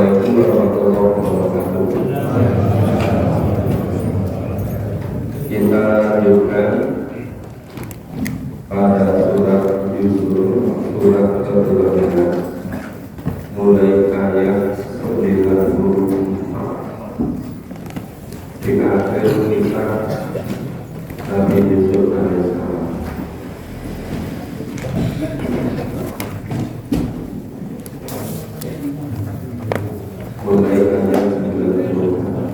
Assalamualaikum warahmatullahi wabarakatuh. Kita lanjutkan pada surat Yusuf, surat ke-12, mulai ayat 94. Kita akan kisah Nabi Yusuf alaihissalam. Mulai ayat 94.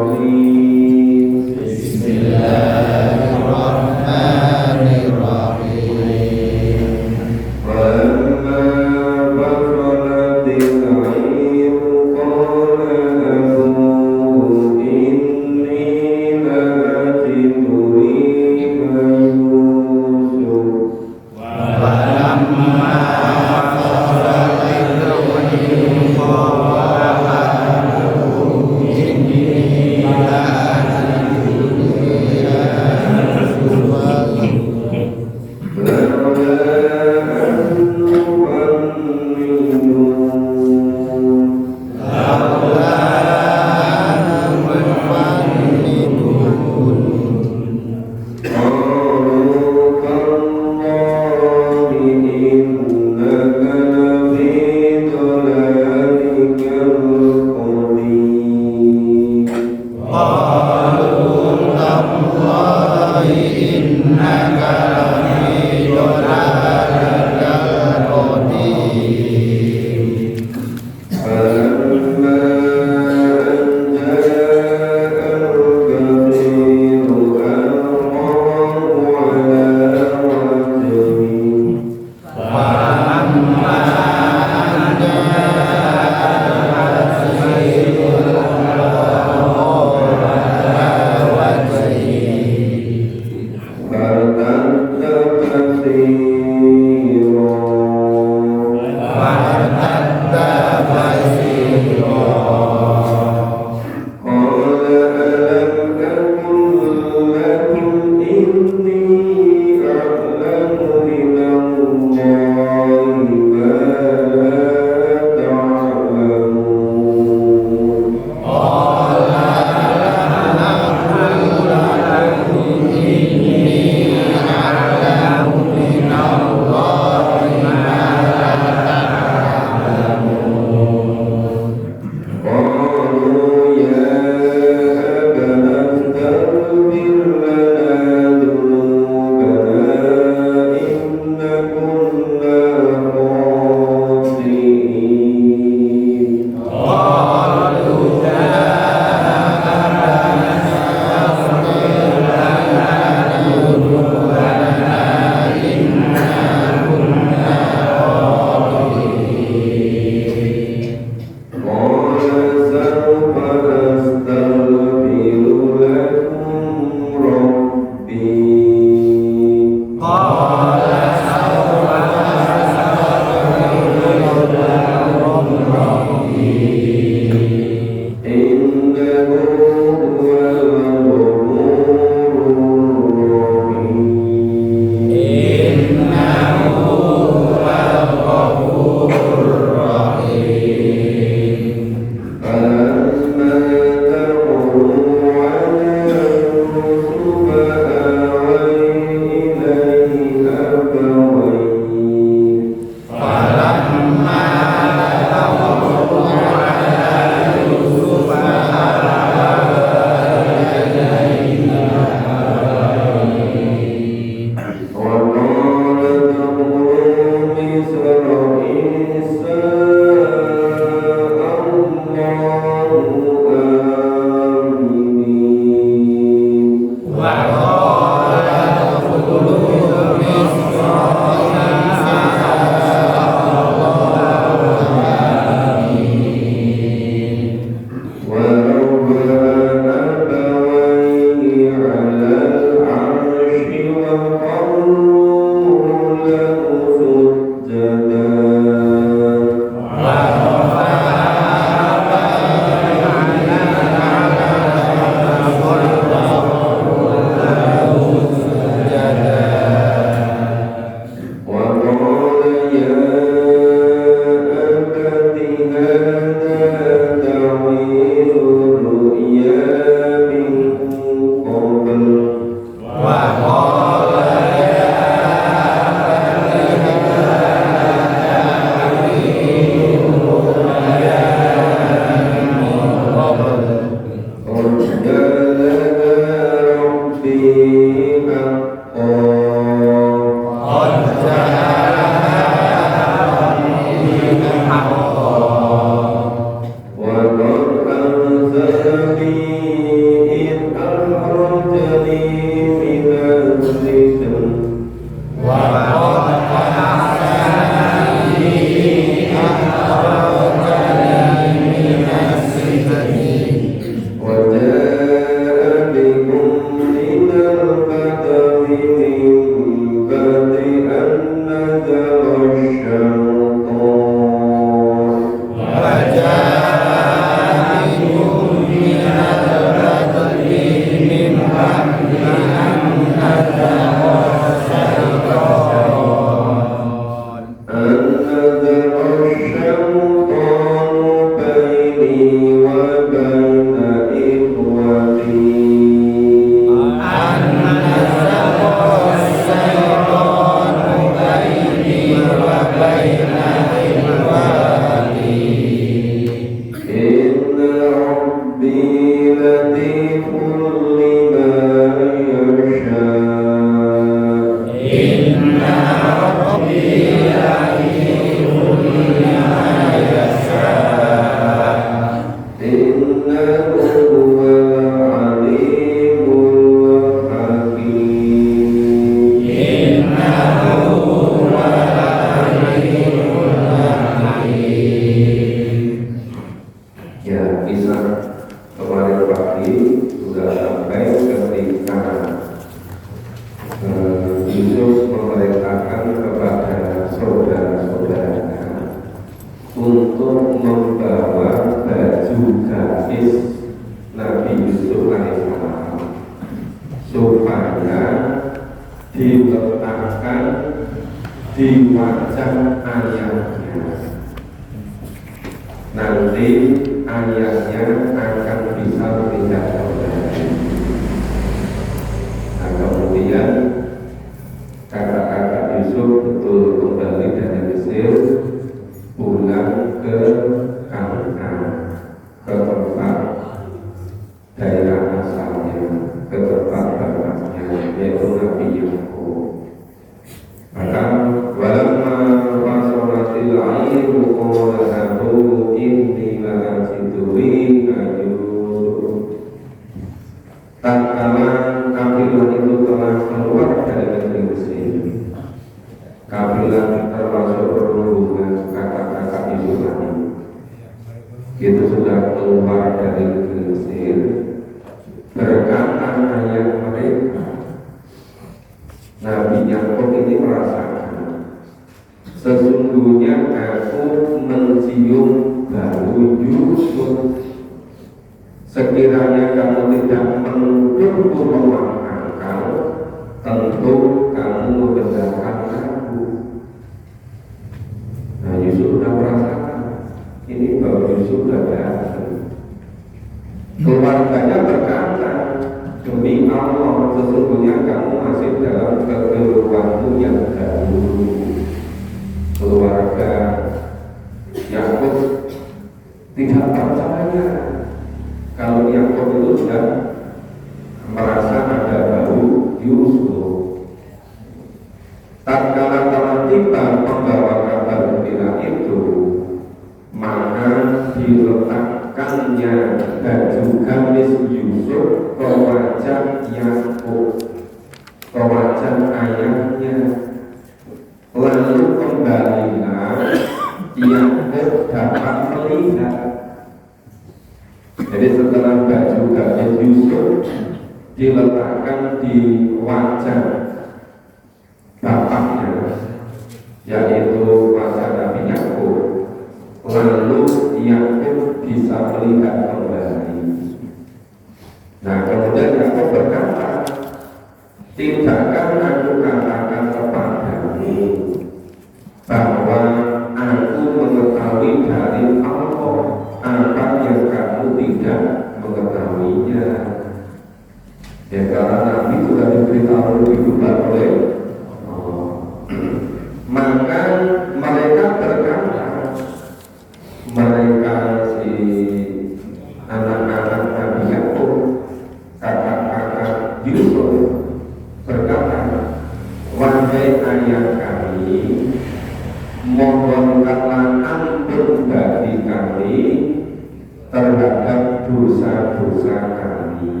dosa kami.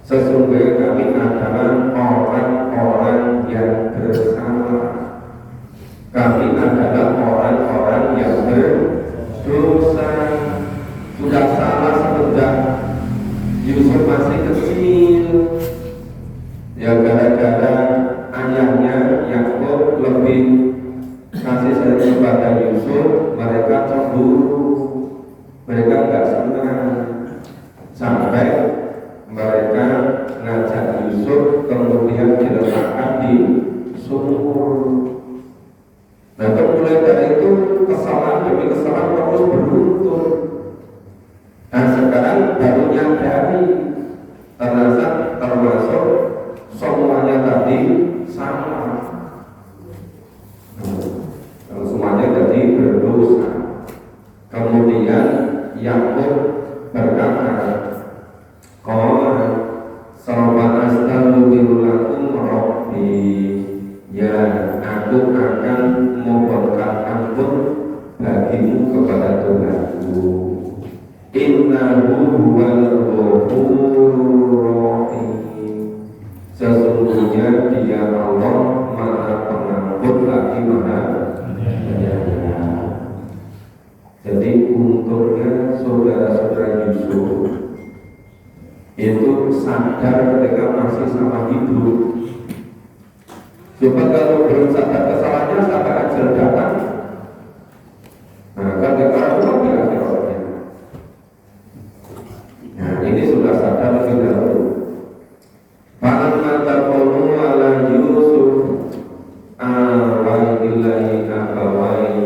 Sesungguhnya kami adalah orang-orang yang bersalah. Kami adalah orang-orang yang berdosa. Sudah salah semenjak Yusuf masih kecil. Ya gara-gara ayahnya Yakub lebih kasih sayang kepada Yusuf, mereka cemburu, mereka nggak senang, sampai mereka ngajak Yusuf kemudian diletakkan di sumur. Nah, mulai dari itu kesalahan demi kesalahan terus beruntun. Nah, sekarang baru nyadari termasuk semuanya tadi salah. Semuanya jadi berdosa. Kemudian Yakub berkata, "Qala sawfa astaghfirullakum rabbi." Ya, aku akan memohonkan ampun bagimu kepada Tuhanku. Innahu huwal ghafurur rahim. Sesungguhnya Dia Allah Maha Pengampun lagi Maha Penyayang. Jadi untungnya saudara-saudara Yusuf itu sadar ketika masih sama hidup. Coba kalau belum sadar kesalahannya sampai ajal datang, nah kan kita lagi akhirnya. Nah ini sudah sadar lebih dahulu. Falamma taqulu ala Yusuf awai ilahi abawai,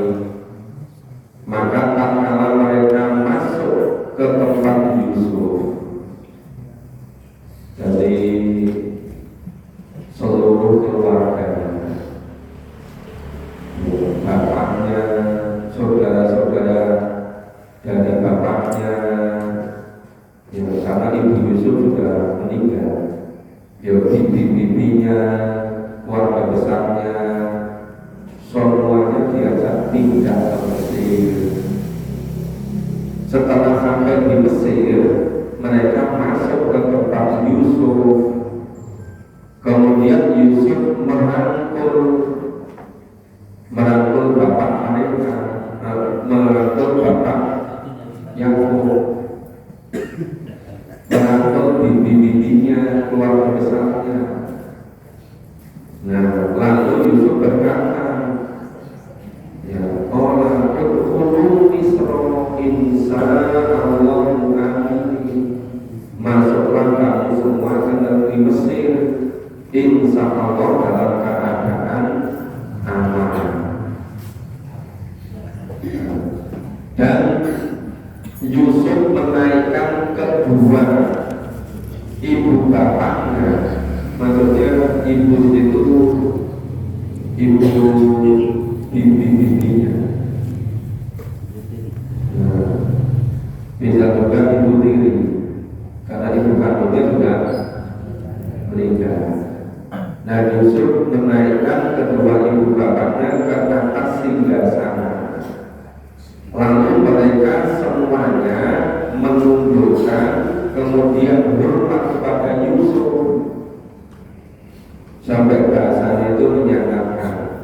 maka tatkala mereka masuk ke tempat Yusuf, jadi seluruh keluarganya, bapaknya, saudara-saudara dari bapaknya, ya, karena ibu Yusuf sudah meninggal, ya, bibi-bibinya, keluarga besarnya, semuanya diajak pindah ke Mesir. Setelah sampai di Mesir, mereka masuk ke tempat Yusuf. Kemudian Yusuf merangkul bapak mereka, merangkul bapak Yakub, merangkul bibi-bibinya, keluarga besarnya. Nah, lalu Yusuf berkata, ya Allah, udkhulu Misra insyaallahu amin. Masuklah kamu semua ke negeri Mesir, insya Allah dalam keadaan aman. Dan Yusuf menaikkan kedua ibu bapaknya, maksudnya ibu itu ibu bibi-bibinya, bisa juga ibu tiri, karena ibu kandungnya sudah meninggal. Nah, Yusuf menaikkan kedua ibu bapaknya ke atas singgasana. Lalu mereka semuanya menundukkan, kemudian hormat kepada Yusuf. Sampai bahasanya itu menyatakan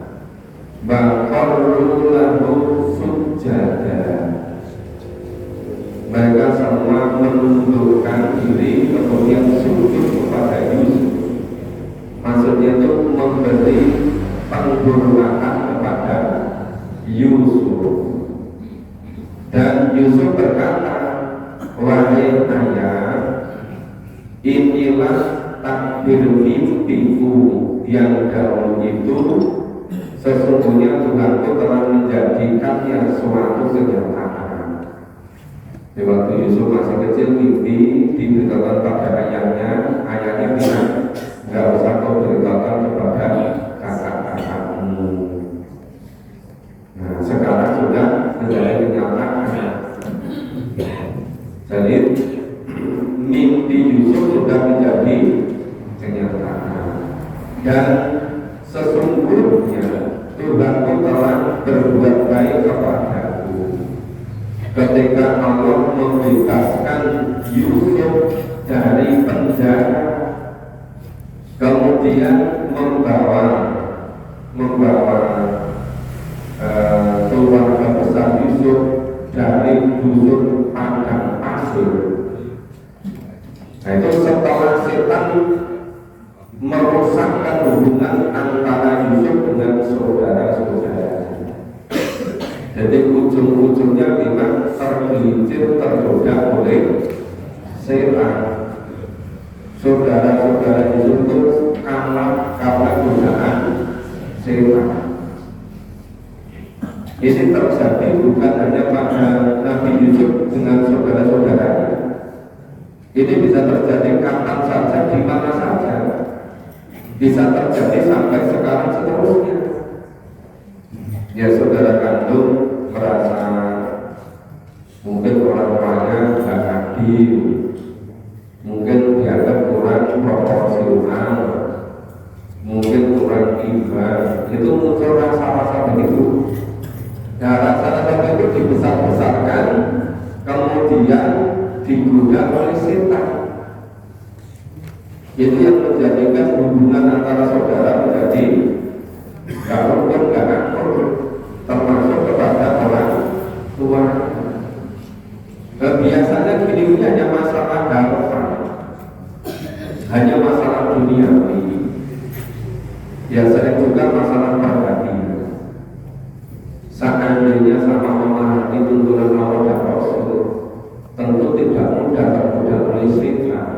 baqarru lahu sujada. Mereka semua menundukkan diri, kemudian sujud kepada Yusuf. Maksudnya itu memberi penghormatan kepada Yusuf. Dan Yusuf berkata, wahai ayah, inilah takdir mimpiku yang dahulu itu, sesungguhnya Tuhanku telah menjadikannya suatu kenyataan. Di waktu Yusuf masih kecil, mimpi diberitakan pada ayahnya. Ayahnya bilang, nggak usah kau beritakan kepada kakak-kakakmu. Nah, sekarang sudah menjadi kenyataan. Jadi mimpi Yusuf sudah menjadi kenyataan. Dan sesungguhnya Tuhanku telah berbuat baik kepadaku. ketika Allah membebaskan Yusuf dari penjara, kemudian membawa keluarga besar Yusuf dari dusun padang pasir. Nah, itu setelah setan merusakkan hubungan antara Yusuf dengan saudara-saudara. Jadi ujung-ujungnya memang tergelincir, tergoda oleh setan. Saudara-saudara Yusuf itu kalah karena godaan setan. Ini terjadi bukan hanya pada Nabi Yusuf dengan saudara-saudaranya. Ini bisa terjadi kapan saja, di mana saja. Bisa terjadi sampai sekarang seterusnya. Ya, saudara kandung merasa mungkin orang tuanya nggak adil, mungkin dianggap kurang proporsional, mungkin kurang iba, itu muncul rasa-rasa begitu. Nah, rasa-rasa itu dibesar-besarkan, kemudian digoda oleh setan. Itu yang menjadikan hubungan antara saudara menjadi gak rukun, gak akur, termasuk kepada orang tua. Biasanya ini hanya masalah harta, hanya masalah dunia ini. Biasanya juga masalah pribadi. Seandainya sama memahami tuntunan Allah dan Rasul, tentu tidak mudah tergoda oleh setan.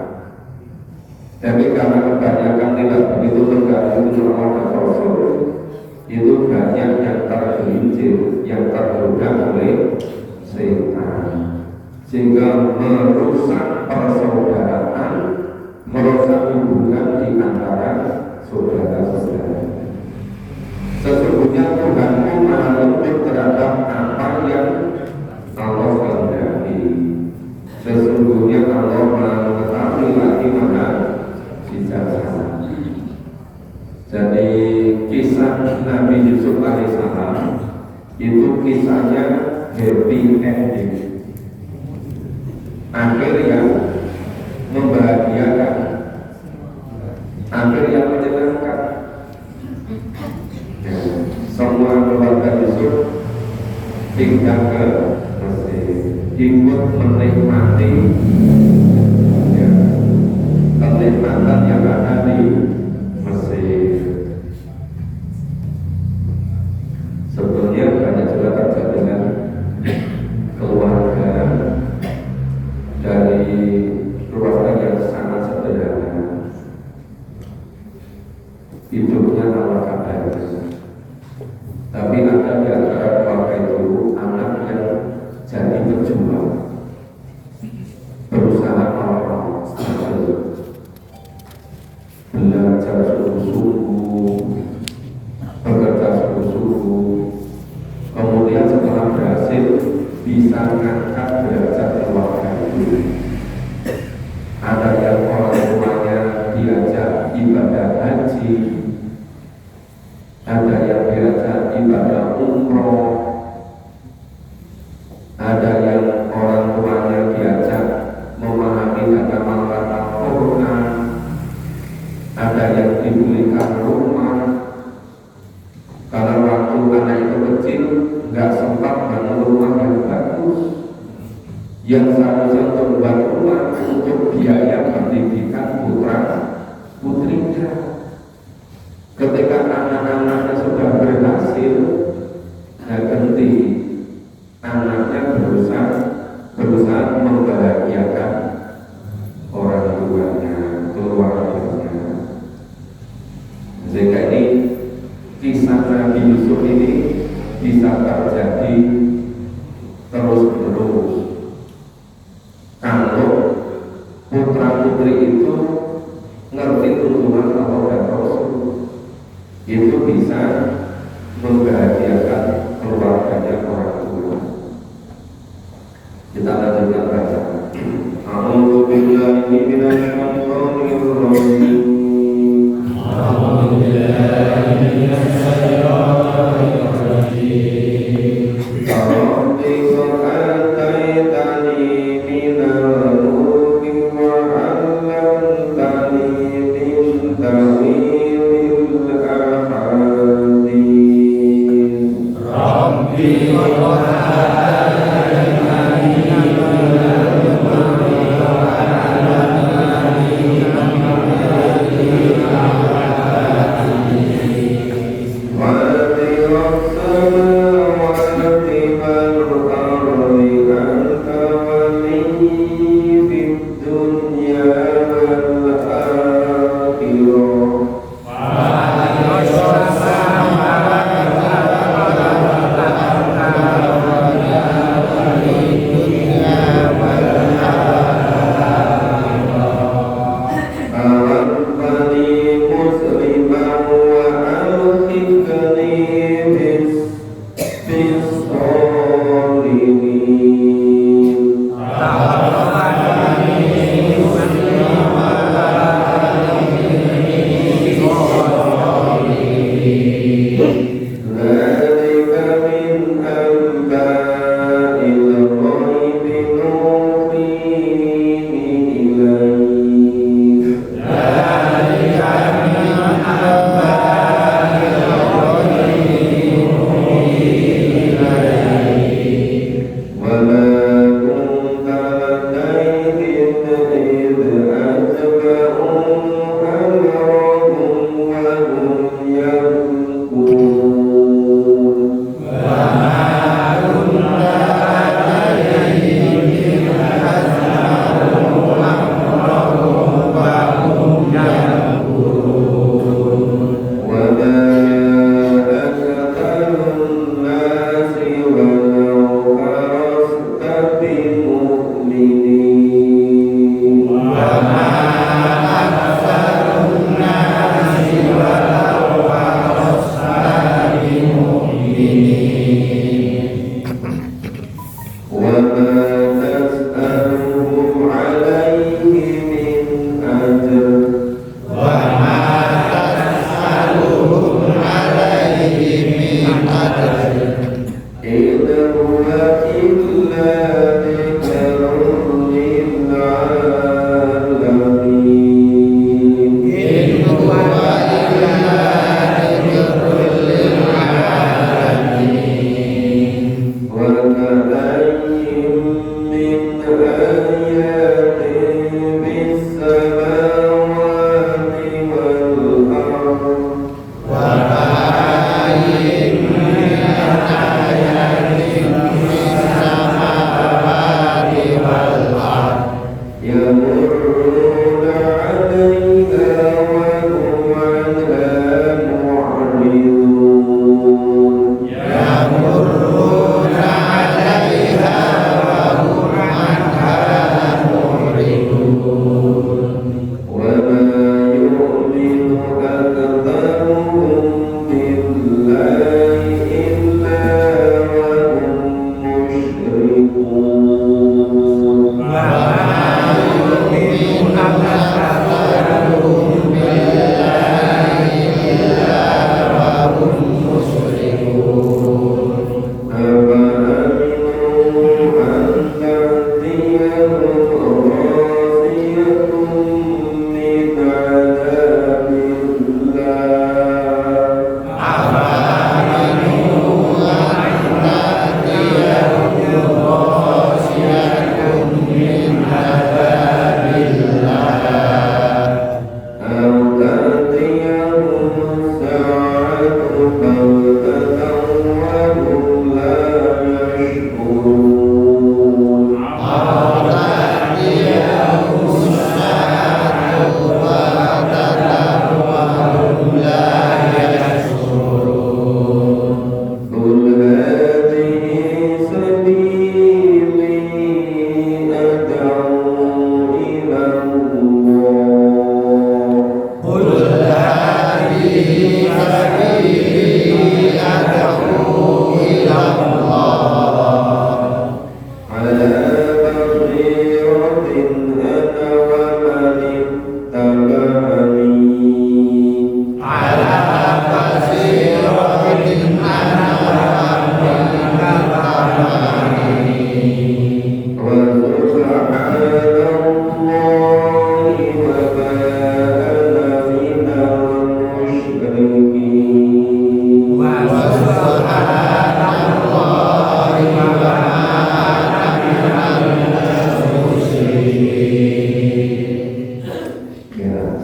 Tapi karena kebanyakan tidak begitu menggali tuntunan Allah dan Rasul, itu banyak yang tergelincir, yang tergoda oleh setan, sehingga merusak persaudaraan, merusak hubungan di antara saudara-saudara. Sesungguhnya Tuhanku maha lembut terhadap apa yang Allah kehendaki. Sesungguhnya Allah maha mengetahui lagi maha bijaksana. Jadi kisah Nabi Yusuf alaihissalam itu kisahnya happy ending, akhir yang membahagiakan, akhir yang menyenangkan. Semua keluarga Yusuf tinggal ke Mesir, ikut menikmati kenikmatan yang ada di Mesir. Sebetulnya banyak juga terjadi dengan keluarga dari keluarga yang sangat sederhana, hidupnya ala kadarnya. Tapi ada di antara keluarga itu anak yang jadi berjuang, berusaha menolong, belajar sungguh-sungguh, bekerja sungguh-sungguh, kemudian setelah berhasil bisa mengangkat derajat keluarga itu. Ada yang orang tuanya diajak ibadah haji, ada yang diajak ibadah umroh, ada yang orang tuanya diajak memahami agama Al-Quran, ada yang dibelikan rumah. Kalau waktu anak itu kecil nggak sempat bangun rumah yang bagus, yang seharusnya untuk membuat rumah untuk biaya pendidikan putra putrinya. Ketika anak-anaknya sudah berhasil, ganti anaknya berusaha membahagiakan orang tuanya, keluarganya. Sehingga ini kisah Nabi Yusuf ini bisa terjadi terus-menerus kalau putra putri itu ngerti tuntunan Allah dan Rasul. Itu bisa membahagiakan keluarganya orang tua. Kita lanjutkan bacaan. A'udzu billahi minasyaitonir rajim. A'udzu billahi minasyaitonir rajim.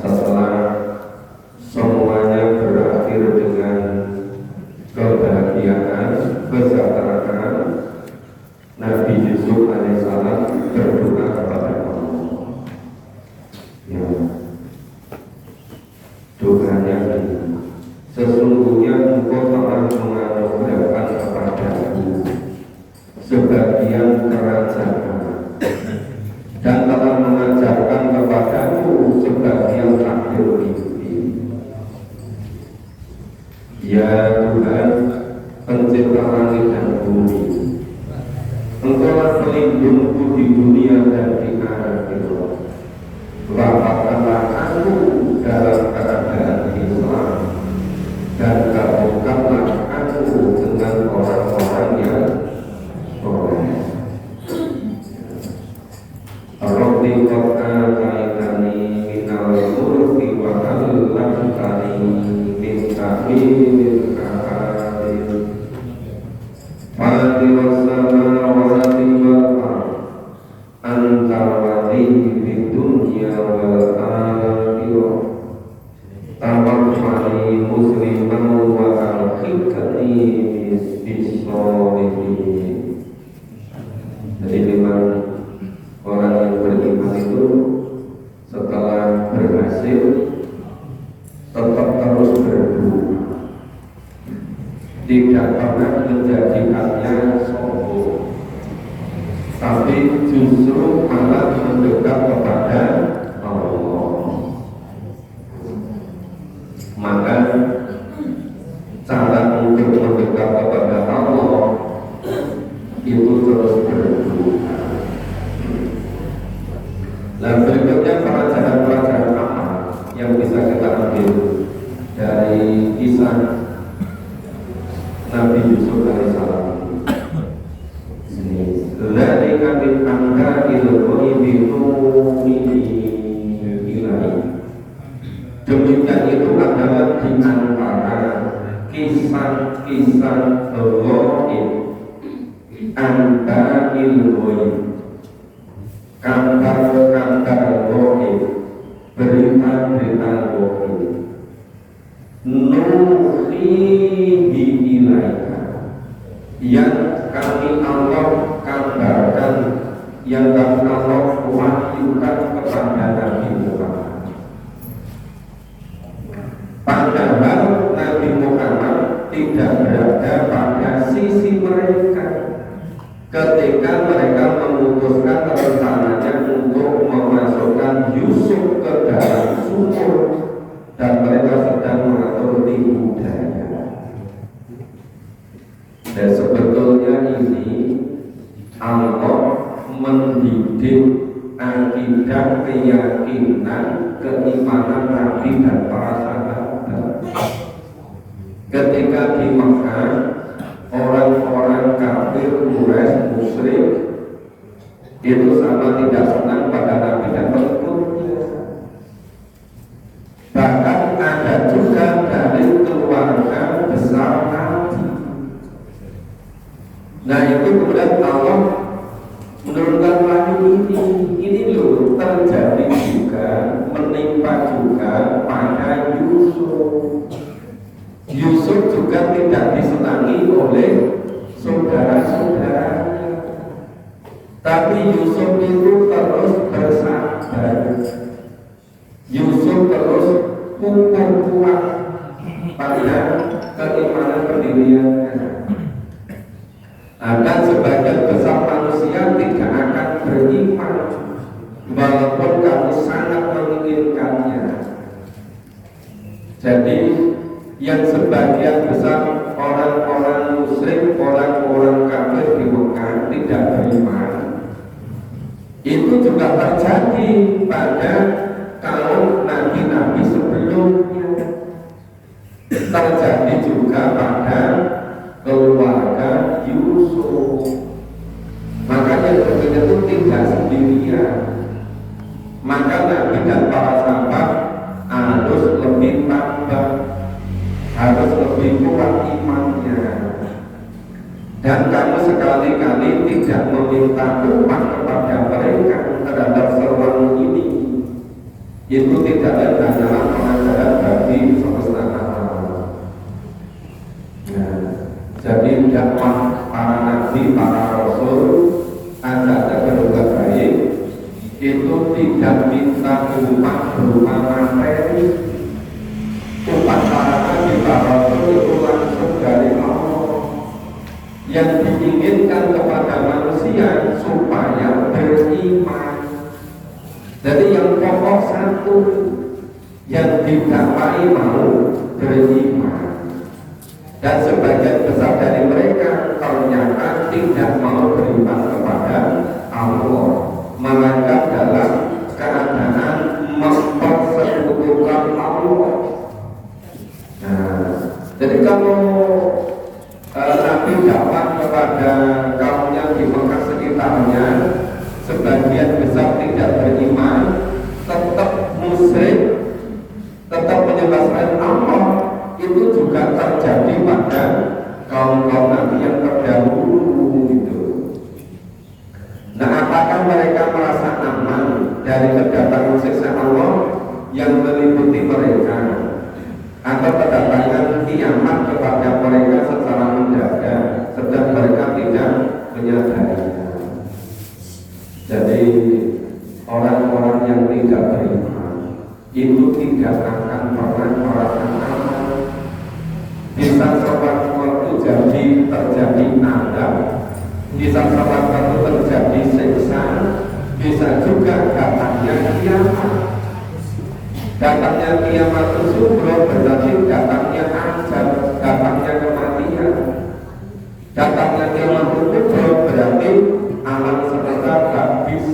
setelah semuanya berakhir dengan kebahagiaan, kesejahteraan, Nabi Yusuf alaihissalam berdoa kepada Allah. Ya, doanya ini, sesungguhnya Engkau telah menganugerahkan kepadaku sebagian kerajaan dan telah mengajarkan kepadaku sebagian takdir mimpi. Ya Tuhan, pencipta langit dan bumi, Engkaulah pelindungku di dunia dan di akhirat. Wafatkanlah aku dalam keadaan Islam dan gabungkanlah aku dengan orang-orang yang soleh. Rabbi qad ataitani minal mulki wa 'allamtani min ta'wilil ahadits. Fatiras samawati wal ardh, anta waliyyi fid dunya wal akhirah. Tawaffani musliman wa alhiqni bis-sholihin. Jadi memang orang yang beriman itu setelah berhasil tetap terus berdoa, tidak pernah menjadikannya sombong, tapi justru malah mendekat kepada Allah. Maka cara untuk mendekat kepada Allah itu terus berdoa. Nah, berikutnya pelajaran-pelajaran apa yang bisa kita ambil dari kisah Nabi Yusuf alaihissalam ini. Dzalika min anba'il ghaibi nuhihi. Demikian itu adalah di antara kisah-kisah ghaib, anba'il ghaib, kabar-kabar ghaib, berita-berita ghaib, nuhihi ilaika, yang kami Allah kabarkan, yang kami Allah wahyukan kepada Nabi Muhammad. Padahal Nabi Muhammad tidak berada pada sisi mereka ketika mereka memutuskan rencananya untuk memasukkan Yusuf ke dalam sumur dan mereka sedang mengatur tipu daya. Dan sebetulnya ini Allah mendidik akidah, keyakinan, keimanan Nabi dan para sahabat. Ketika di Mekah, orang-orang kafir, Quraisy, musyrik itu sama tidak senang pada Nabi dan pengikutnya. Bahkan ada juga dari keluarga besar Nabi. Nah, itu kemudian Allah menurunkan wahyu ini loh, terjadi juga, menimpa juga pada Yusuf. Yusuf juga tidak disenangi oleh saudara-saudaranya, tapi Yusuf itu terus bersabar. Yusuf terus kukuh kuat pada keimanan pendiriannya. Dan sebagian besar manusia tidak akan beriman walaupun kamu sangat menginginkannya. Jadi yang sebagian besar orang-orang musyrik, orang-orang kafir di Mekah tidak beriman, itu juga terjadi pada kaum nabi-nabi sebelumnya, terjadi juga pada keluarga Yusuf. Makanya berbeda itu tidak sendirian. Maka Nabi dan para sahabat harus lebih tambah, harus lebih kuat imannya. Dan kamu sekali-kali tidak meminta umat kepada mereka terhadap seruan ini. itu tidak lain hanyalah pengajaran bagi semesta alam. Nah, jadi dakwah para nabi, para rasul, ajaran berbuat baik itu tidak minta upah berupa materi. Upah para nabi, para rasul itu langsung dari Allah. Yang diinginkan kepada manusia supaya beriman. Jadi yang pokok satu, yang didakwai mau beriman. Dan sebagian besar dari mereka ternyata tidak mau beriman kepada Allah, melainkan dalam keadaan mempersekutukan Allah. Nah, jadi kalau Nabi dakwah kepada kaumnya di Mekah sekitarnya, sebagian besar tidak beriman, tetap musyrik, tetap menyembah selain Allah, itu juga terjadi pada kaum-kaum Nabi yang terdahulu gitu. Nah, apakah mereka merasa aman dari kedatangan siksa Allah yang meliputi mereka, atau kedatangan kiamat kepada mereka secara mendadak, sedang mereka tidak menyadarinya? Jadi orang-orang yang tidak beriman itu tidak akan pernah merasakan aman. Bisa sewaktu terjadi adab, bisa sewaktu terjadi siksa, bisa juga datangnya kiamat. Datangnya kiamat itu belum berarti datangnya ajal, datangnya kematian. Datangnya kiamat itu belum berarti alam semesta habis.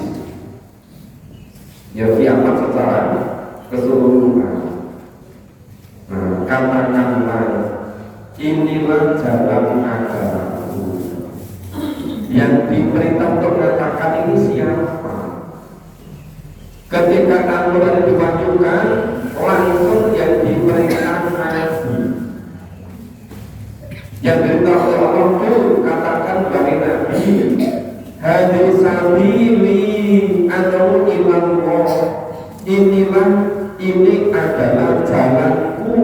Ya, kiamat secara keseluruhan. Nah, katakanlah inilah jalan agamaku. Yang diperintah untuk mengatakan ini siapa? Ketika Al-Quran dibacakan, langsung yang diperintah Nabi. Yang diperintah oleh Allah itu katakan bagi Nabi, hadis sabili atau ilallah. Ini adalah jalanku.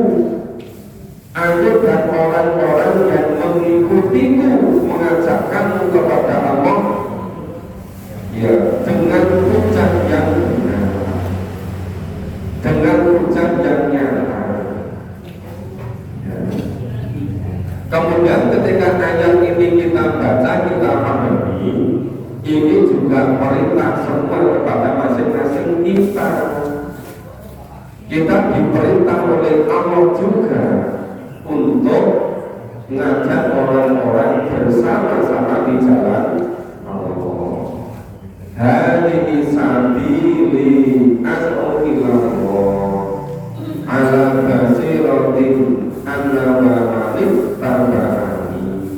Aku dan orang-orang yang mengikutiku, mengajakkanmu kepada Allah, ya, dengan ucapan yang benar, dengan ucapan yang nyata. Ya. Kemudian ketika ayat ini kita baca, kita pahami, ini juga perintah semua kepada masing-masing kita. Kita diperintah oleh Allah juga untuk mengajak orang-orang bersama-sama di jalan Allah. Hadhihi sabili as'u ilallah ala basiratin anna wa malik tabani.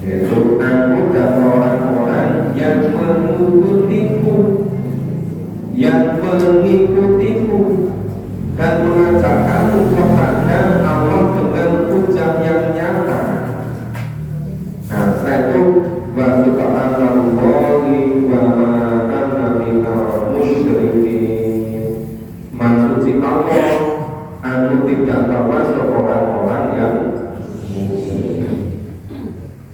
Yaitu aku dan orang-orang yang mengikutiku, dan mengajakkanmu kepada Allah dengan ucapan yang nyata. Nah, setelah itu wa subhanallahi wa ma ana minal musyrikin. Maksud Allah, aku tidak termasuk orang-orang yang musyrik.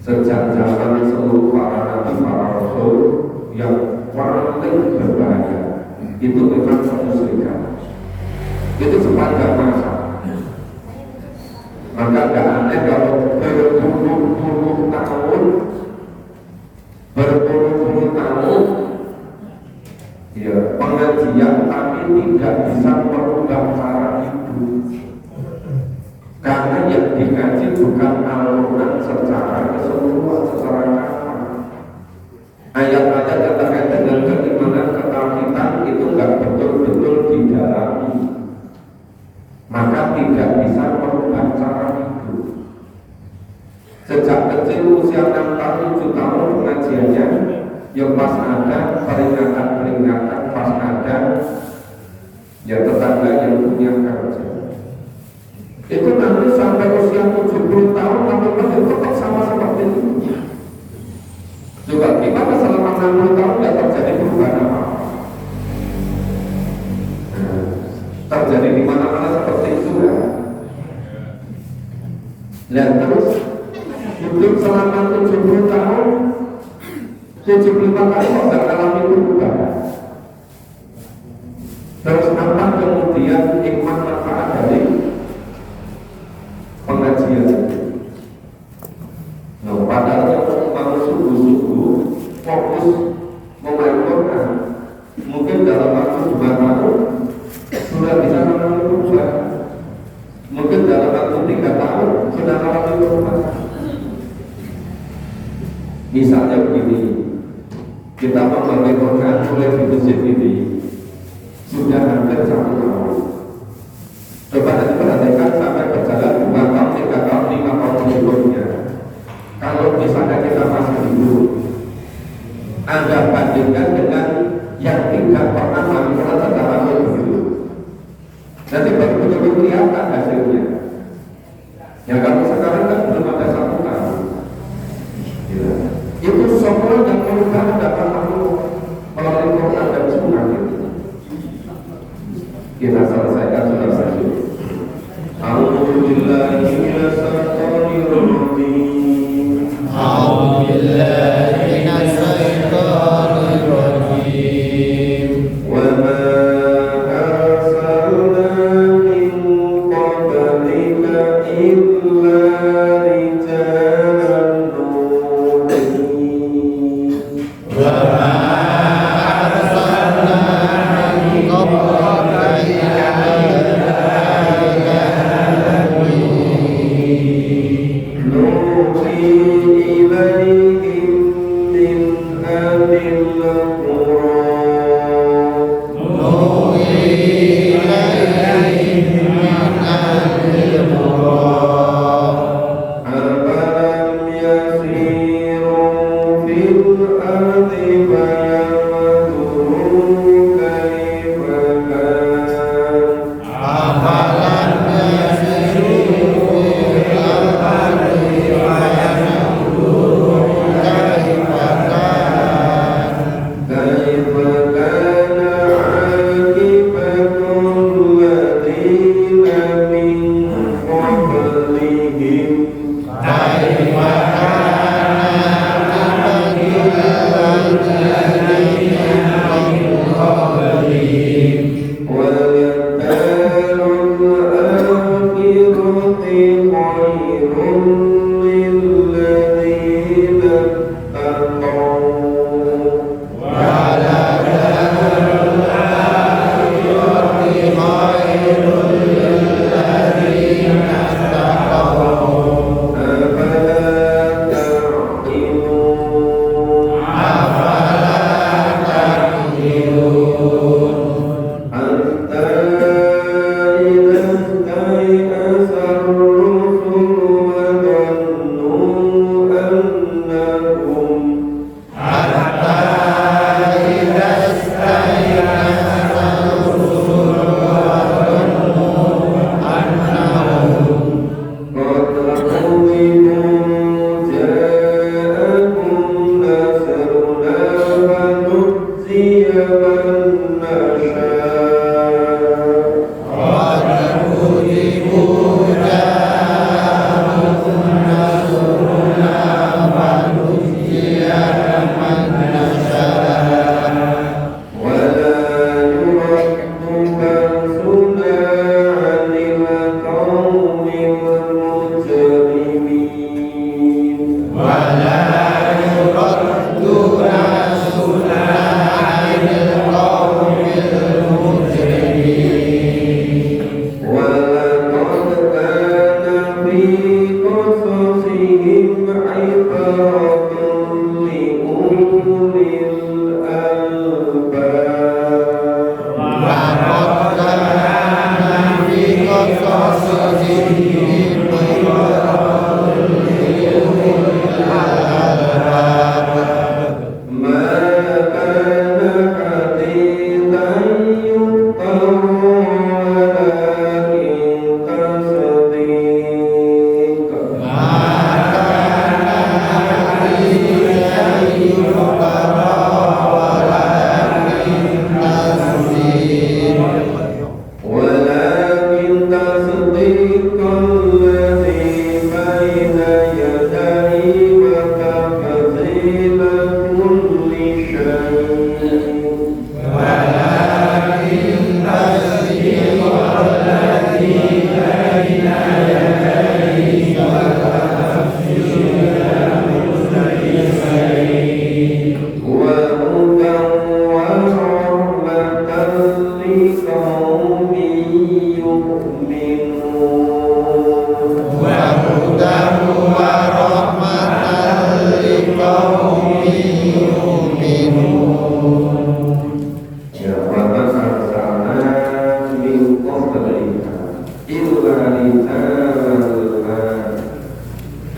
Sejak zaman seluruh para nabi, para rasul, yang paling berbahaya itu memang kemusyrikan. Itu sepanjang masa. Maka tidak aneh kalau berpuluh-puluh tahun ya, pengajian tapi tidak bisa merubah cara hidup. Karena yang dikaji bukan Al-Quran secara keseluruhan, secara kasar. Ayat-ayat yang terkait dengan keimanan, ketaatan itu nggak betul-betul didalami, maka tidak bisa merubah cara hidup. Sejak kecil usia 6 tahun 7 tahun pengajiannya, yang pas ada peringatan, pas ada ya tetangga yang punya kerja. Itu nanti sampai usia 70 tahun teman-teman tetap sama seperti itu. Coba gimana selama 60 tahun tidak terjadi perubahan apa? terjadi di mana-mana seperti itu ya. Dan terus hidup selama 70 tahun 75 kali kok nggak alami perubahan. Terus apa kemudian hikmah manfaat dari pengajian itu? Nah, padahal yang mau subuh-subuh fokus membaca Quran, mungkin dalam waktu 2 tahun sudah bisa mengalami perubahan. Mungkin dalam waktu 3 tahun sudah mengalami perubahan. Misalnya begini, kita membaca Quran mulai di masjid ini sudah hampir 1 tahun. Coba nanti perhatikan sampai berjalan 2 tahun, 3 tahun, 5 tahun berikutnya. Kalau misalnya kita masih hidup, Anda bandingkan dengan yang tidak pernah melakukan secara hidup. Nanti baru betul-betul kelihatan hasilnya. Ya kalau sekarang kan belum ada 1 tahun. Ya. Itu semua yang merubah dapat melalui Quran dan Sunnah itu. Kita selesaikan sudah satu. Alhamdulillah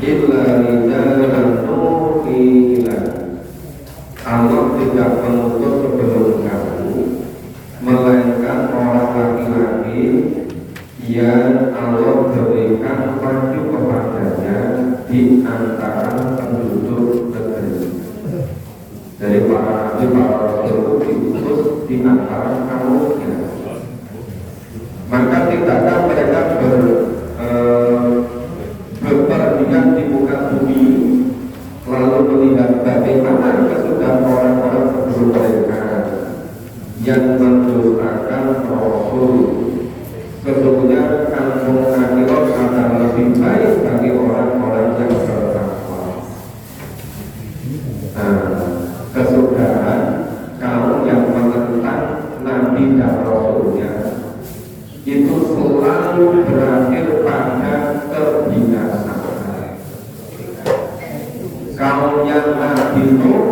rijalan nuhi ilaih. Allah tidak mengutus sebelum kamu melainkan orang laki-laki yang Allah berikan maju kepadanya di antara penduduk negeri. Dari para nabi, para rasul diutus di antara kaumnya. Maka tidakkah mereka berpergian di muka bumi lalu melihat bagaimana kesudahan orang-orang sebelum mereka yang mendustakan Rasul. Sesungguhnya kampung akhirat akan lebih baik bagi orang-orang yang bertakwa. Kesudahan kaum yang menentang Nabi dan Rasulnya itu selalu berakhir pada kebinasaan. Kaum yang Nabi Nuh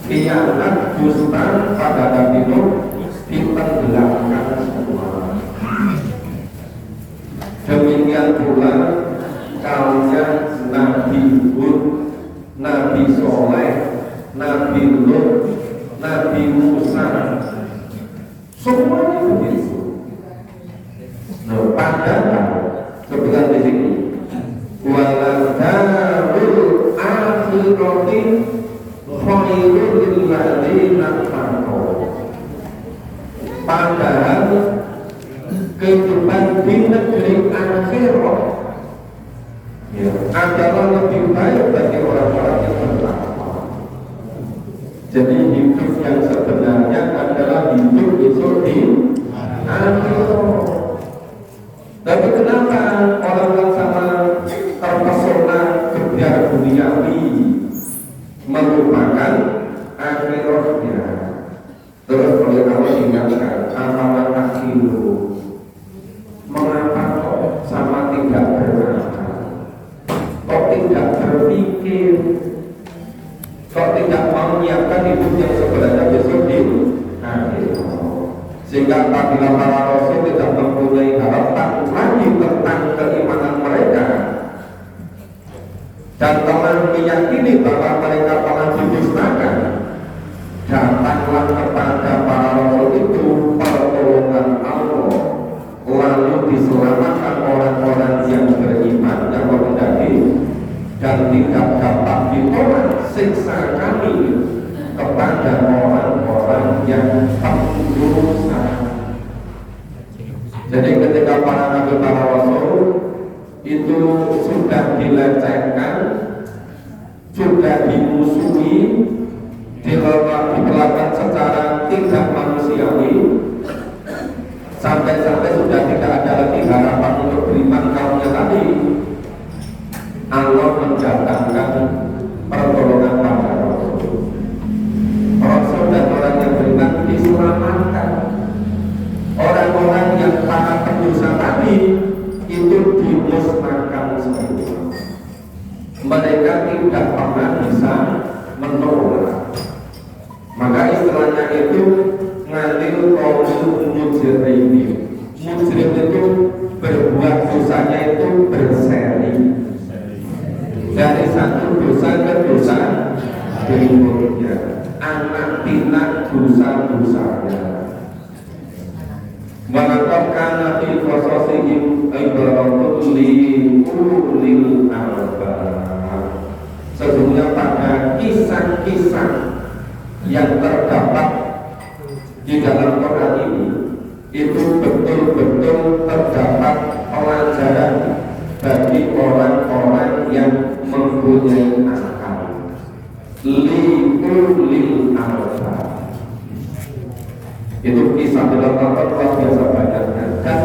khianat dusta pada Nabi Nuh ditenggelamkan semua. Demikian pula kaumnya Nabi Hud, Nabi Soleh, Nabi Lut, Nabi Musa, semuanya begitu. Nah, padahal sebenarnya di sini waladarul akhirati khairul lil ladzina taqaw. Padahal kehidupan di negeri akhirat adalah lebih baik bagi orang-orang yang bertakwa. Jadi hidup yang sebenarnya adalah hidup itu di akhirat. Tapi kenapa orang-orang sama terpesona kebiar duniawi melupakan akhiratnya? Terus oleh Allah ingatkan, amalan akhiru, mengapa kok sama tidak berakal, kok tidak berpikir, kok tidak mau menyiapkan hidup yang sebenarnya besok di akhirat. Sehingga apabila para rasul tidak mempunyai harapan lagi tentang keimanan mereka dan telah meyakini bahwa mereka telah didustakan, datanglah kepada para rasul itu pertolongan Allah, lalu diselamatkan orang-orang yang beriman yang menjadi dan tidak dapat ditolak siksa kami kepada orang-orang yang berdosa. Jadi ketika para nabi, para rasul itu sudah dilecehkan, sudah dimusuhi, diperlakukan secara tidak manusiawi, sampai-sampai sudah tidak ada lagi harapan untuk beriman kaumnya tadi, Allah mendatangkan pertolongan pada Rasul. Rasul dan orang yang beriman diselamatkan. Orang-orang yang para pendosa tadi itu dimusnahkan semua. Mereka tidak pernah bisa menolak. Maka istilahnya itu ngantil kaum mujrim. Mujrim itu berbuat dosanya itu berseri dari satu dosa ke dosa berikutnya, anak pinak dosa-dosanya. Mengatakan nabi qasasihim ibaratun li ulil albab. Sesungguhnya pada kisah-kisah yang terdapat di dalam Quran ini itu betul-betul terdapat pelajaran bagi orang-orang yang mempunyai akal. Liulil albab. Itu kisah dalam Al-Quran luar biasa banyaknya. Dan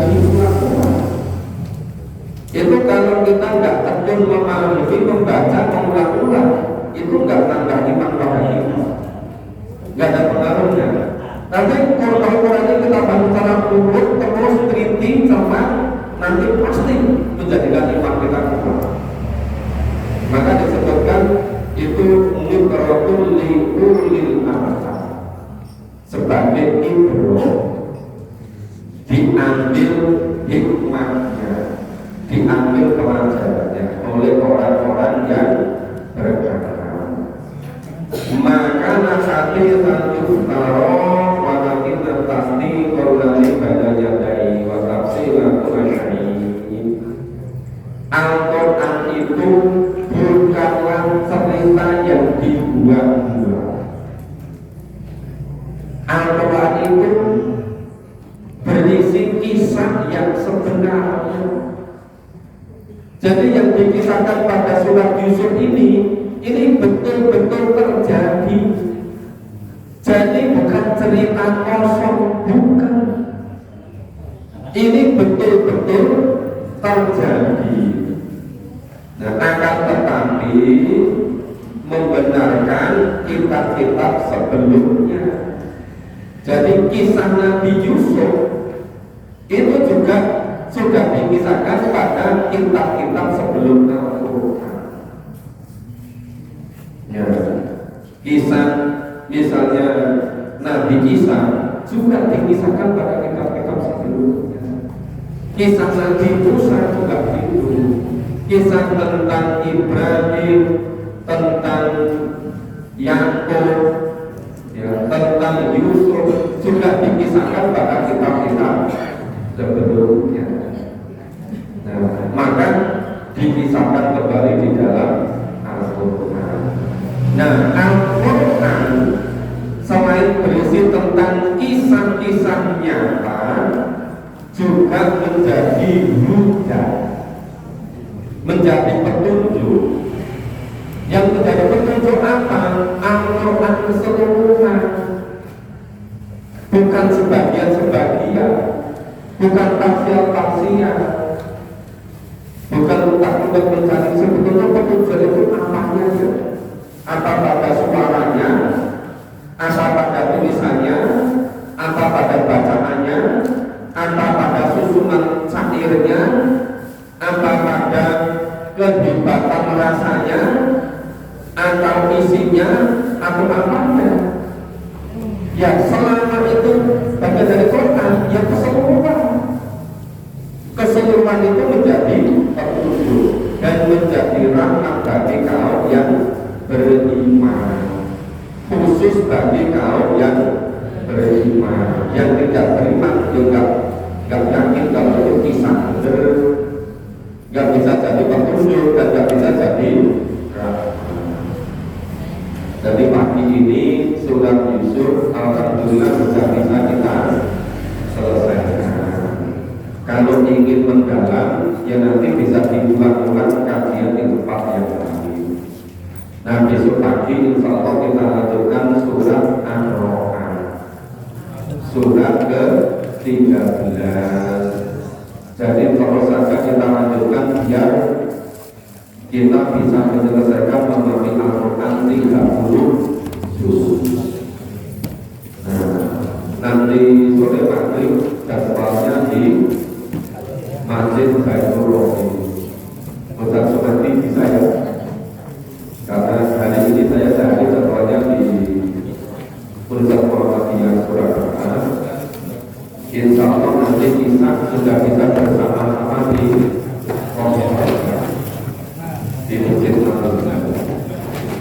itu kalau kita nggak tekun memahami, membaca, mengulang-ulang, itu nggak nambah iman pada kita, nggak ada pengaruhnya. Tapi kalau Al-Quran ini kita baca secara urut, terus teliti, cermat, nanti pasti menjadikan iman kita kuat. Maka disebutkan itu mudratul liulil albab sebagai ibro. diambil hikmahnya, diambil pelajarannya oleh orang-orang yang beragama. Maka nasati satu taro walakin tasdi korulani pada yadai wa tafsilah kumasyai. Al-Quran itu bukanlah cerita yang dibuat-buat. Al-Quran itu berisi kisah yang sebenarnya. Jadi yang dikisahkan pada surat Yusuf ini betul-betul terjadi. Jadi bukan cerita kosong, bukan. Ini betul-betul terjadi. Nah, akan tetapi membenarkan kitab-kitab sebelumnya. Jadi kisah Nabi Yusuf itu juga sudah dikisahkan pada kitab-kitab sebelum Al-Quran. Ya, kisah misalnya Nabi Isa juga dikisahkan pada kitab-kitab sebelumnya. Kisah Nabi Musa juga itu. Kisah tentang Ibrahim, tentang Yakub, ya, tentang Yusuf juga dikisahkan pada kitab-kitab sebelumnya. Nah, maka dikisahkan kembali di dalam Al-Quran. Nah, Al-Quran selain berisi tentang kisah-kisah nyata, juga menjadi hujah, menjadi petunjuk. Yang menjadi petunjuk apa? Al-Quran keseluruhan, bukan sebagian-sebagian, bukan tafsir-tafsir, bukan untuk mencari sebetulnya petunjuk itu apanya ya? Apa pada suaranya, apa pada tulisannya, apa pada bacaannya, apa pada susunan syairnya, apa pada kehebatan rasanya, atau isinya, atau apanya. Ya, selama itu bagian dari Quran, yang keseluruhan itu menjadi petunjuk dan menjadi rahmat bagi kaum yang beriman, khusus bagi kaum yang beriman. Yang tidak beriman juga nggak yakin kalau itu kisah benar, nggak bisa jadi petunjuk dan nggak bisa jadi rahmat. Jadi pagi ini surat Yusuf alhamdulillah sudah bisa kita selesaikan. Kalau ingin mendalam, ya nanti bisa diulang-ulang kajian di tempat yang lain. Nah, besok pagi insya Allah kita lanjutkan surat An-Rahman, surat ke-13. Jadi terus saja kita lanjutkan biar kita bisa menyelesaikan memahami Al-Quran 30 juz. Nah, nanti sore maghrib jadwalnya di Masjid Baitur Rahim. Ustaz Sumati bisa ya? Karena hari ini saya cari jadwalnya di Universitas Muhammadiyah Surabaya. Insya Allah nanti kita sudah bisa bersama-sama di Muhammadiyah di Masjid Muhammadiyah.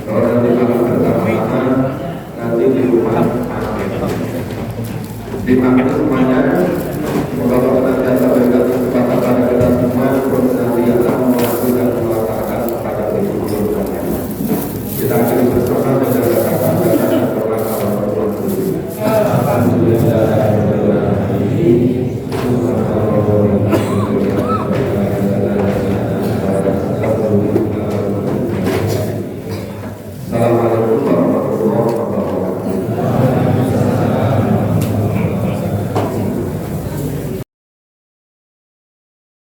Kalau nanti kalau bersama-sama nanti di rumah di mana semuanya. Kalau nanti ada berikan kesempatan pada kita semua, terus nanti akan melakukan melaksanakan pada kehidupan kita akan bersama menjaga kata-kata dan Alhamdulillah.